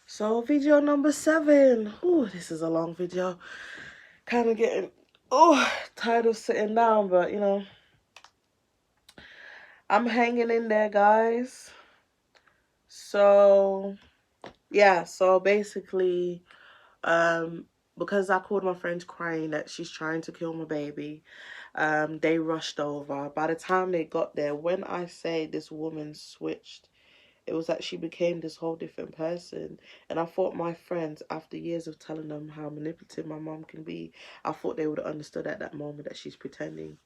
So video number 7. Oh, this is a long video. Kind of getting tired of sitting down, but you know, I'm hanging in there, guys. So yeah, so basically, because I called my friend crying that she's trying to kill my baby, they rushed over. By the time they got there, when I say this woman switched, it was that she became this whole different person. And I thought my friends, after years of telling them how manipulative my mom can be, I thought they would have understood at that moment that she's pretending.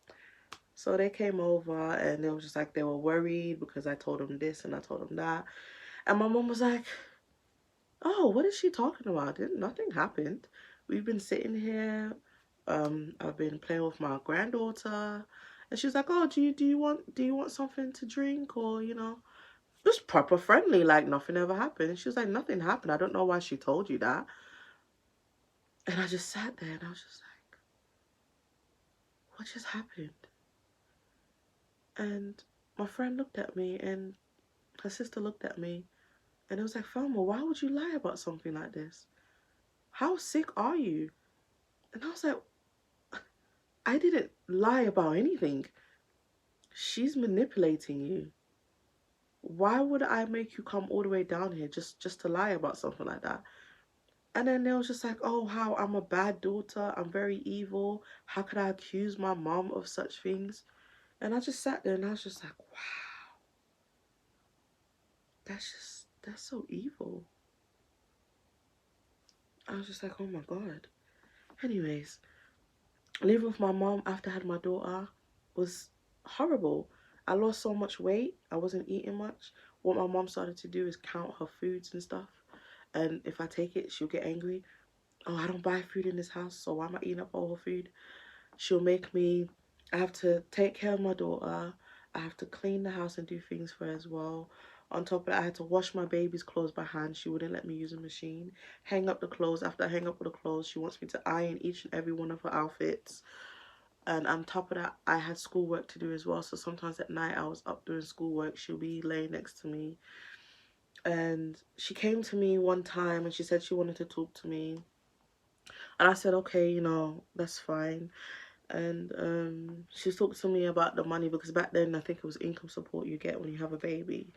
So they came over and they were just like, they were worried because I told them this and I told them that. And my mom was like, oh, what is she talking about? Nothing happened. We've been sitting here. I've been playing with my granddaughter. And she was like, oh, do you want something to drink, or just proper friendly, like nothing ever happened. And she was like, nothing happened. I don't know why she told you that. And I just sat there and I was just like, what just happened? And my friend looked at me and her sister looked at me, and it was like, Thelma, why would you lie about something like this? How sick are you? And I was like, I didn't lie about anything. She's manipulating you. Why would I make you come all the way down here just to lie about something like that? And then they was just like, oh, how I'm a bad daughter. I'm very evil. How could I accuse my mom of such things? And I just sat there and I was just like, wow, that's so evil. I was just like, oh my God. Anyways, living with my mom after I had my daughter was horrible. I lost so much weight. I wasn't eating much. What my mom started to do is count her foods and stuff. And if I take it, she'll get angry. Oh, I don't buy food in this house, so why am I eating up all her food? She'll make me, I have to take care of my daughter. I have to clean the house and do things for her as well. On top of that, I had to wash my baby's clothes by hand. She wouldn't let me use a machine. Hang up the clothes. After I hang up with the clothes, she wants me to iron each and every one of her outfits. And on top of that, I had schoolwork to do as well. So sometimes at night I was up doing schoolwork. She'll be laying next to me. And she came to me one time and she said she wanted to talk to me. And I said, okay, that's fine. And she talked to me about the money, because back then I think it was income support you get when you have a baby.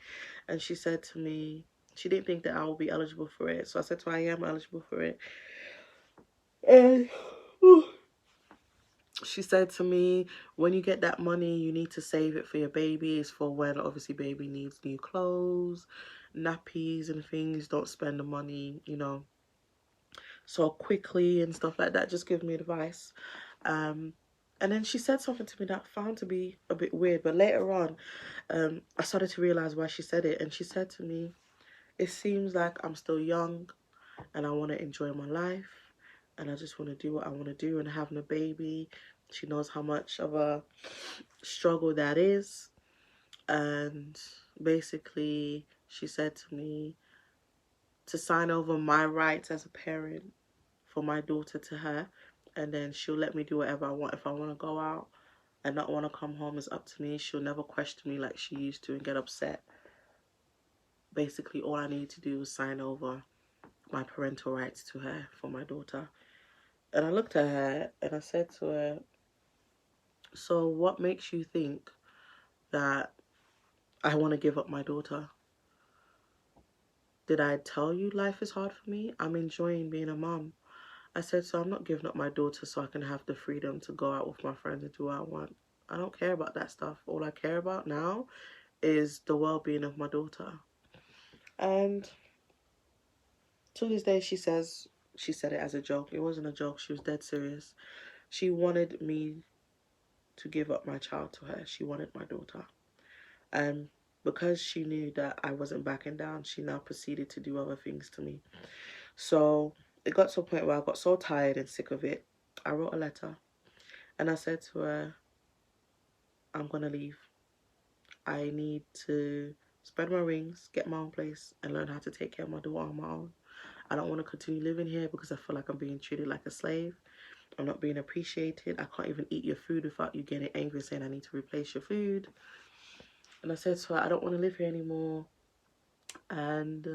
And she said to me, she didn't think that I would be eligible for it. So I said to her, I am eligible for it. And she said to me, when you get that money, you need to save it for your baby. It's for when obviously baby needs new clothes, nappies and things. Don't spend the money, so quickly and stuff like that. Just give me advice. Um, and then she said something to me that I found to be a bit weird. But later on, I started to realize why she said it. And she said to me, it seems like I'm still young and I want to enjoy my life. And I just want to do what I want to do. And having a baby, she knows how much of a struggle that is. And basically, she said to me to sign over my rights as a parent for my daughter to her, and then she'll let me do whatever I want. If I want to go out and not want to come home, is up to me. She'll never question me like she used to and get upset. Basically, all I need to do is sign over my parental rights to her for my daughter. And I looked at her and I said to her, so what makes you think that I want to give up my daughter? Did I tell you life is hard for me? I'm enjoying being a mom. I said, so I'm not giving up my daughter so I can have the freedom to go out with my friends and do what I want. I don't care about that stuff. All I care about now is the well-being of my daughter. And to this day, she said it as a joke. It wasn't a joke. She was dead serious. She wanted me to give up my child to her. She wanted my daughter. And because she knew that I wasn't backing down, she now proceeded to do other things to me. So it got to a point where I got so tired and sick of it. I wrote a letter and I said to her, I'm going to leave. I need to spread my wings, get my own place, and learn how to take care of my daughter on my own. I don't want to continue living here because I feel like I'm being treated like a slave. I'm not being appreciated. I can't even eat your food without you getting angry saying I need to replace your food. And I said to her, I don't want to live here anymore. And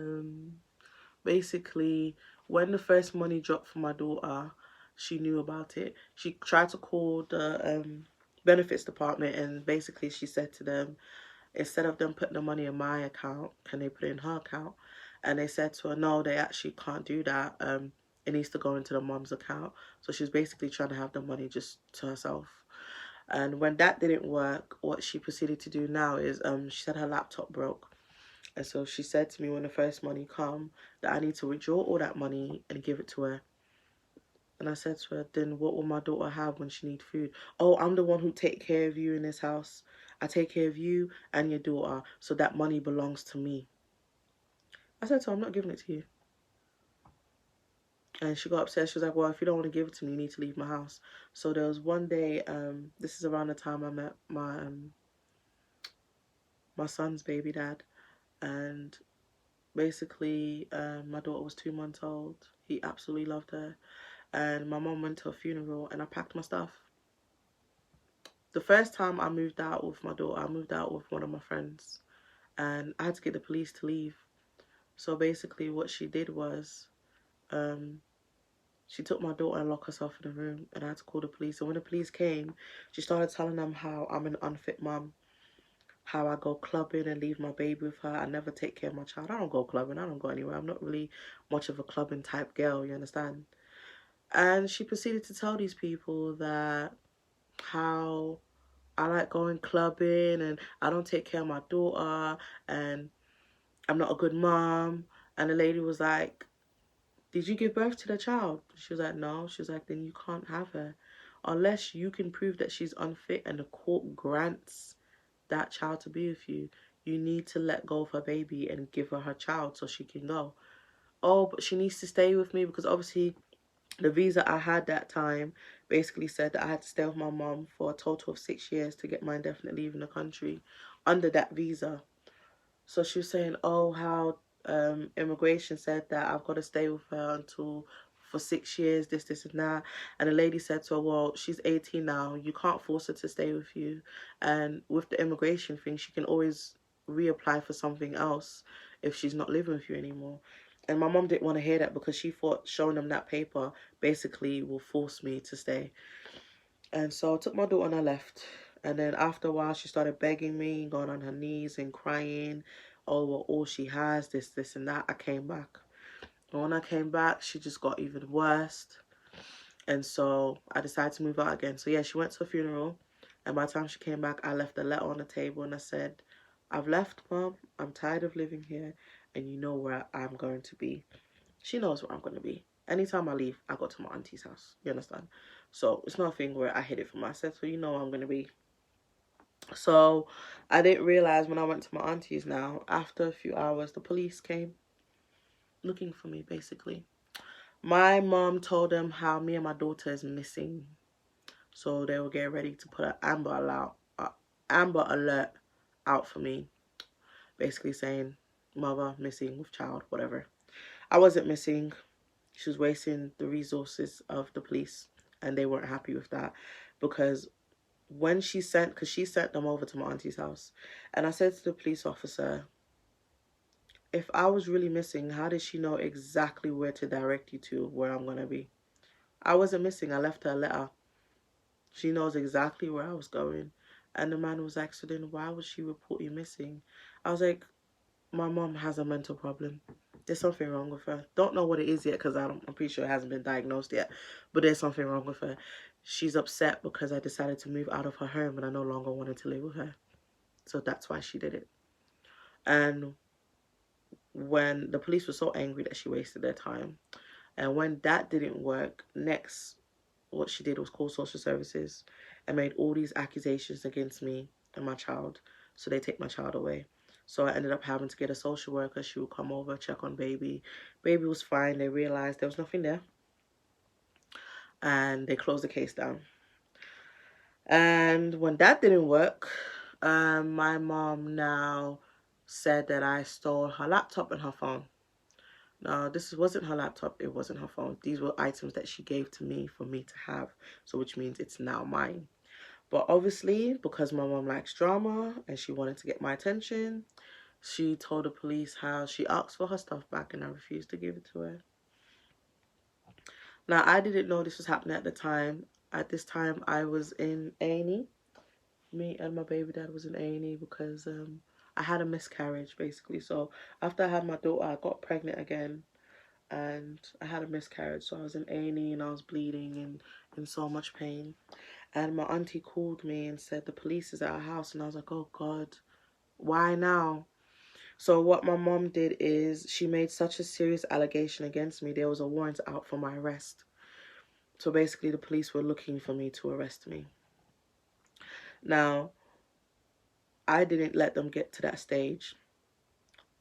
basically, when the first money dropped for my daughter, she knew about it. She tried to call the benefits department, and basically she said to them, instead of them putting the money in my account, can they put it in her account? And they said to her, no, they actually can't do that. It needs to go into the mom's account. So she was basically trying to have the money just to herself. And when that didn't work, what she proceeded to do now is she said her laptop broke. And so she said to me when the first money come that I need to withdraw all that money and give it to her. And I said to her, then what will my daughter have when she needs food? Oh, I'm the one who take care of you in this house. I take care of you and your daughter, so that money belongs to me. I said to her, I'm not giving it to you. And she got upset. She was like, well, if you don't want to give it to me, you need to leave my house. So there was one day, this is around the time I met my son's baby dad. And basically, my daughter was 2 months old. He absolutely loved her. And my mom went to a funeral, and I packed my stuff. The first time I moved out with my daughter, I moved out with one of my friends, and I had to get the police to leave. So basically what she did was, she took my daughter and locked herself in a room, and I had to call the police. And when the police came, she started telling them how I'm an unfit mum, how I go clubbing and leave my baby with her. I never take care of my child. I don't go clubbing. I don't go anywhere. I'm not really much of a clubbing type girl, you understand? And she proceeded to tell these people that how I like going clubbing and I don't take care of my daughter and I'm not a good mom. And the lady was like, did you give birth to the child? She was like, no. She was like, then you can't have her. Unless you can prove that she's unfit and the court grants that child to be with you, you need to let go of her baby and give her her child so she can go. Oh, but she needs to stay with me because obviously the visa I had that time basically said that I had to stay with my mom for a total of 6 years to get my indefinite leave in the country under that visa. So she was saying, oh, how immigration said that I've got to stay with her until for 6 years, this, and that. And the lady said to her, well, she's 18 now. You can't force her to stay with you. And with the immigration thing, she can always reapply for something else if she's not living with you anymore. And my mom didn't want to hear that because she thought showing them that paper basically will force me to stay. And so I took my daughter and I left. And then after a while, she started begging me, going on her knees and crying. Oh, well, all she has, this, and that. I came back. And when I came back, she just got even worse. And so I decided to move out again. So yeah, she went to a funeral. And by the time she came back, I left a letter on the table and I said, I've left, Mom. I'm tired of living here. And you know where I'm going to be. She knows where I'm going to be. Anytime I leave, I go to my auntie's house. You understand? So it's not a thing where I hid it from her. I said, so you know where I'm going to be. So I didn't realize when I went to my auntie's now, after a few hours, the police came looking for me, basically. My mom told them how me and my daughter is missing. So they were getting ready to put an amber alert out for me. Basically saying, mother missing with child, whatever. I wasn't missing. She was wasting the resources of the police. And they weren't happy with that. Because when she sent, because she sent them over to my auntie's house. And I said to the police officer, if I was really missing, how did she know exactly where to direct you to where I'm going to be? I wasn't missing. I left her a letter. She knows exactly where I was going. And the man was like, so then why would she report you missing? I was like, my mom has a mental problem. There's something wrong with her. Don't know what it is yet because I'm pretty sure it hasn't been diagnosed yet. But there's something wrong with her. She's upset because I decided to move out of her home and I no longer wanted to live with her. So that's why she did it. And when the police were so angry that she wasted their time. And when that didn't work, next, what she did was call social services and made all these accusations against me and my child. So they take my child away. So I ended up having to get a social worker. She would come over, check on baby. Baby was fine. They realized there was nothing there. And they closed the case down. And when that didn't work, my mom now said that I stole her laptop and her phone. Now, this wasn't her laptop, it wasn't her phone. These were items that she gave to me for me to have, so which means it's now mine. But obviously, because my mom likes drama and she wanted to get my attention, She told the police how she asked for her stuff back and I refused to give it to her. Now, I didn't know this was happening at the time. At this time, I was in A&E. Me and my baby dad was in A&E because I had a miscarriage, basically. So after I had my daughter, I got pregnant again and I had a miscarriage. So I was in A&E and I was bleeding and in so much pain. And my auntie called me and said the police is at our house. And I was like, oh God, why now? So what my mom did is she made such a serious allegation against me. There was a warrant out for my arrest. So basically the police were looking for me to arrest me. Now, I didn't let them get to that stage.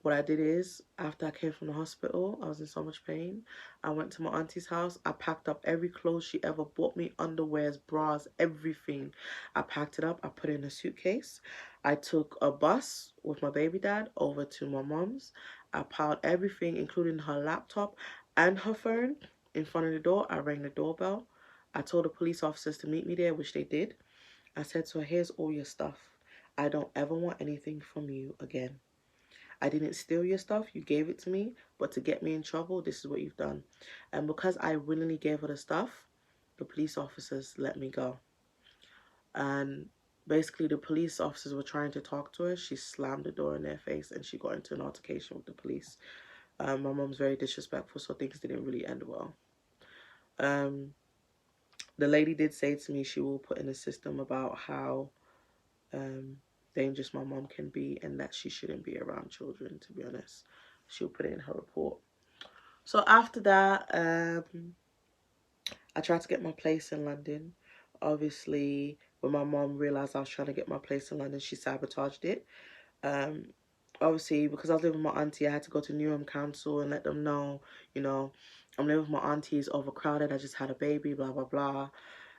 What I did is, after I came from the hospital, I was in so much pain. I went to my auntie's house. I packed up every clothes she ever bought me, underwears, bras, everything. I packed it up. I put it in a suitcase. I took a bus with my baby dad over to my mom's. I piled everything, including her laptop and her phone, in front of the door. I rang the doorbell. I told the police officers to meet me there, which they did. I said to her, here's all your stuff. I don't ever want anything from you again. I didn't steal your stuff, you gave it to me, but to get me in trouble, this is what you've done. And because I willingly gave her the stuff, the police officers let me go. And basically the police officers were trying to talk to her. She slammed the door in their face and she got into an altercation with the police. My mom's very disrespectful, so things didn't really end well. The lady did say to me she will put in a system about how dangerous my mom can be and that she shouldn't be around children, to be honest. She'll put it in her report. So after that, I tried to get my place in London. Obviously, when my mom realised I was trying to get my place in London, she sabotaged it. Obviously, because I was living with my auntie, I had to go to Newham Council and let them know, you know, I'm living with my auntie, it's overcrowded, I just had a baby, blah, blah, blah.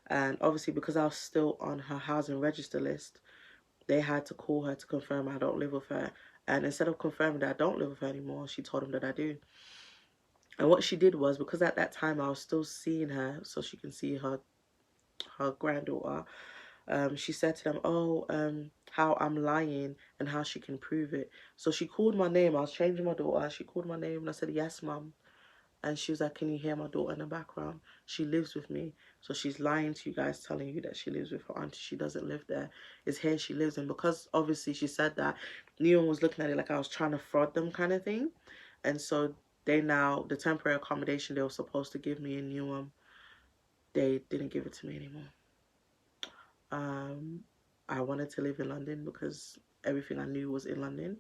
And obviously, because I was still on her housing register list, they had to call her to confirm I don't live with her. And instead of confirming that I don't live with her anymore, she told them that I do. And what she did was, because at that time I was still seeing her so she can see her granddaughter, she said to them, oh, how I'm lying and how she can prove it. So she called my name. I was changing my daughter. She called my name and I said, yes, mum. And she was like, can you hear my daughter in the background? She lives with me. So she's lying to you guys, telling you that she lives with her auntie. She doesn't live there. It's here she lives. And because obviously she said that, Neon was looking at it like I was trying to fraud them kind of thing. And so they now, the temporary accommodation they were supposed to give me in Newham, they didn't give it to me anymore. I wanted to live in London because everything I knew was in London,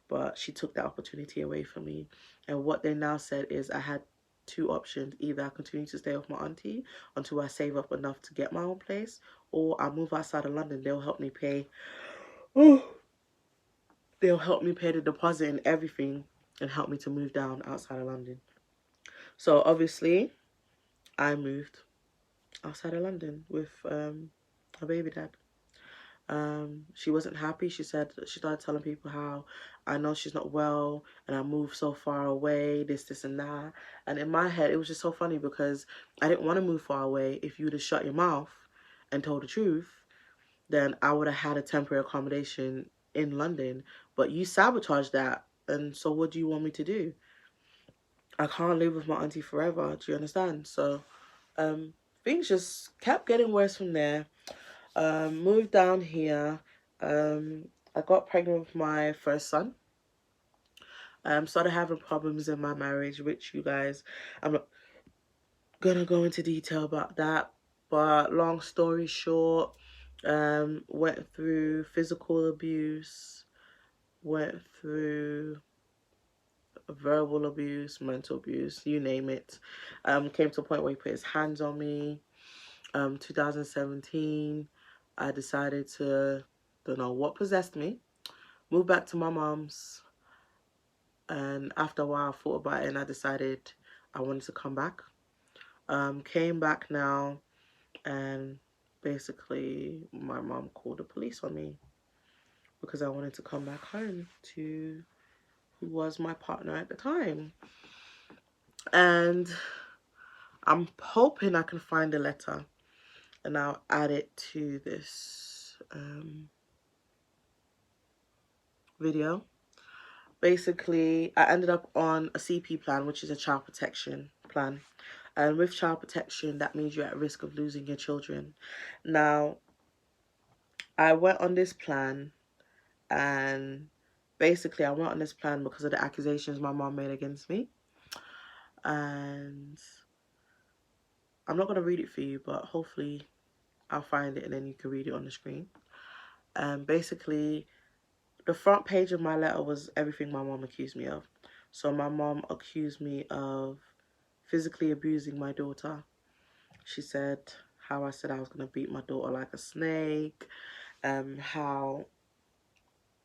but she took that opportunity away from me. And what they now said is I had two options. Either I continue to stay with my auntie until I save up enough to get my own place, or I move outside of London. They'll help me pay. They'll help me pay the deposit and everything and help me to move down outside of London. So obviously, I moved outside of London with a baby dad. She wasn't happy. She said she started telling people how I know she's not well and I moved so far away, this and that. And in my head, it was just so funny because I didn't want to move far away. If you would have shut your mouth and told the truth, then I would have had a temporary accommodation in London. But you sabotaged that. And so what do you want me to do? I can't live with my auntie forever. Do you understand? So things just kept getting worse from there. Moved down here. I got pregnant with my first son. Started having problems in my marriage, which you guys, I'm not gonna go into detail about that. But long story short, went through physical abuse, went through verbal abuse, mental abuse, you name it. Came to a point where he put his hands on me. 2017, I decided to, don't know what possessed me, moved back to my mom's. And after a while, I thought about it and I decided I wanted to come back. Came back now and basically my mom called the police on me because I wanted to come back home to who was my partner at the time. And I'm hoping I can find a letter and I'll add it to this video. Basically, I ended up on a CP plan, which is a child protection plan. And with child protection, that means you're at risk of losing your children. Now, I went on this plan, and basically I went on this plan because of the accusations my mom made against me. And I'm not going to read it for you, but hopefully I'll find it and then you can read it on the screen. Basically, the front page of my letter was everything my mom accused me of. So my mom accused me of physically abusing my daughter. She said how I said I was going to beat my daughter like a snake, how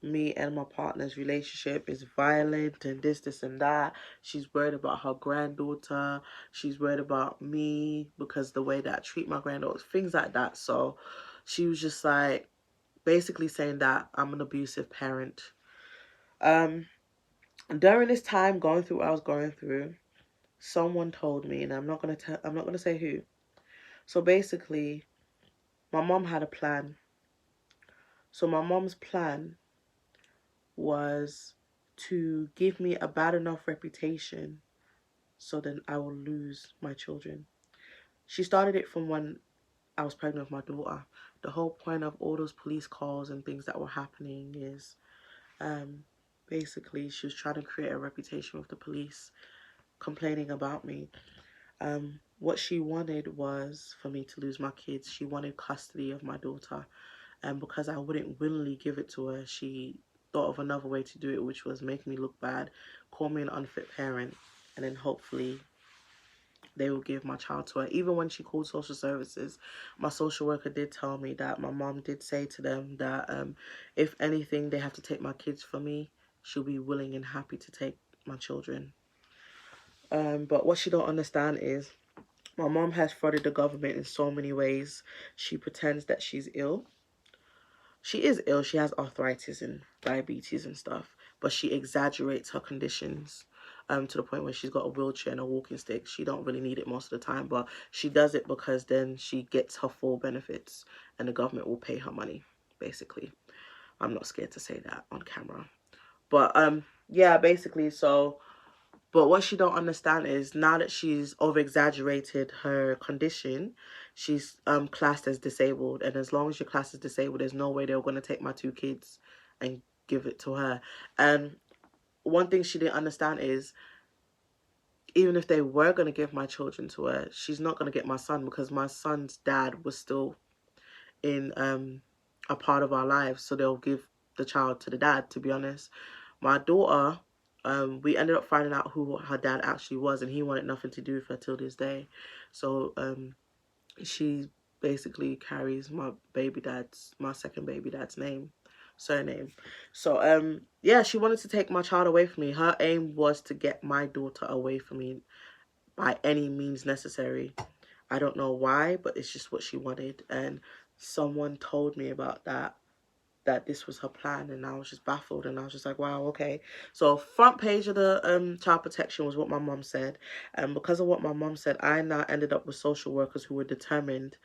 me and my partner's relationship is violent and this and that. She's worried about her granddaughter. She's worried about me because the way that I treat my granddaughter, things like that. So she was just like basically saying that I'm an abusive parent. During this time going through what I was going through, someone told me, and I'm not gonna say who. So basically, my mom had a plan. So my mom's plan was to give me a bad enough reputation so then I will lose my children. She started it from when I was pregnant with my daughter. The whole point of all those police calls and things that were happening is basically she was trying to create a reputation with the police complaining about me. What she wanted was for me to lose my kids. She wanted custody of my daughter. And because I wouldn't willingly give it to her, she thought of another way to do it, which was make me look bad, call me an unfit parent, and then hopefully they will give my child to her. Even when she called social services, my social worker did tell me that my mom did say to them that if anything, they have to take my kids from me, she'll be willing and happy to take my children. But what she don't understand is my mom has frauded the government in so many ways. She pretends that she's ill. She is ill. She has arthritis and diabetes and stuff, but she exaggerates her conditions to the point where she's got a wheelchair and a walking stick. She don't really need it most of the time, but she does it because then she gets her full benefits and the government will pay her money, basically. I'm not scared to say that on camera. But yeah, basically, so but what she don't understand is now that she's over exaggerated her condition, she's classed as disabled. And as long as you're classed as disabled, there's no way they're going to take my two kids and give it to her. And one thing she didn't understand is even if they were going to give my children to her, she's not going to get my son because my son's dad was still in a part of our lives. So they'll give the child to the dad, to be honest. My daughter, we ended up finding out who her dad actually was, and he wanted nothing to do with her till this day. So she basically carries my second baby dad's surname. So yeah, she wanted to take my child away from me. Her aim was to get my daughter away from me by any means necessary. I don't know why, but it's just what she wanted. And someone told me about that this was her plan, and I was just baffled, and I was just like, wow, okay. So front page of the child protection was what my mom said, and because of what my mom said, I now ended up with social workers who were determined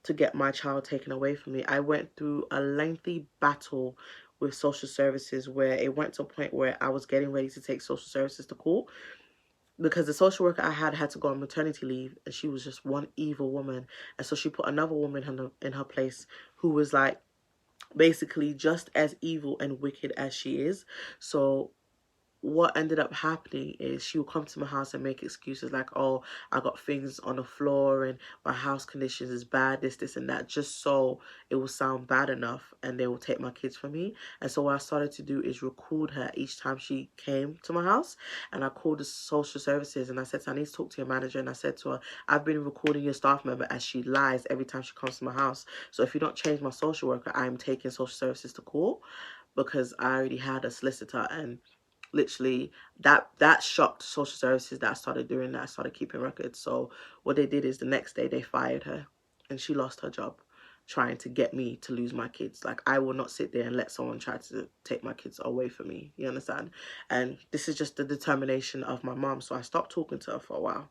to get my child taken away from me. I went through a lengthy battle with social services where it went to a point where I was getting ready to take social services to court because the social worker I had to go on maternity leave, and she was just one evil woman. And so she put another woman in her place who was like basically just as evil and wicked as she is. So what ended up happening is she would come to my house and make excuses like, oh, I got things on the floor and my house conditions is bad, this and that, just so it will sound bad enough and they will take my kids from me. And so what I started to do is record her each time she came to my house, and I called the social services and I said, I need to talk to your manager, and I said to her, I've been recording your staff member as she lies every time she comes to my house. So if you don't change my social worker, I'm taking social services to court, because I already had a solicitor. And literally that shocked social services that I started doing that. I started keeping records. So what they did is the next day they fired her and she lost her job trying to get me to lose my kids. Like, I will not sit there and let someone try to take my kids away from me, you understand? And this is just the determination of my mom. So I stopped talking to her for a while,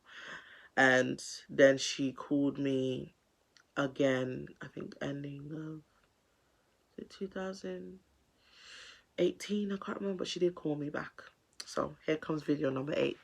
and then she called me again, I think ending of 2000, 18, I can't remember, but she did call me back. So here comes video number 8.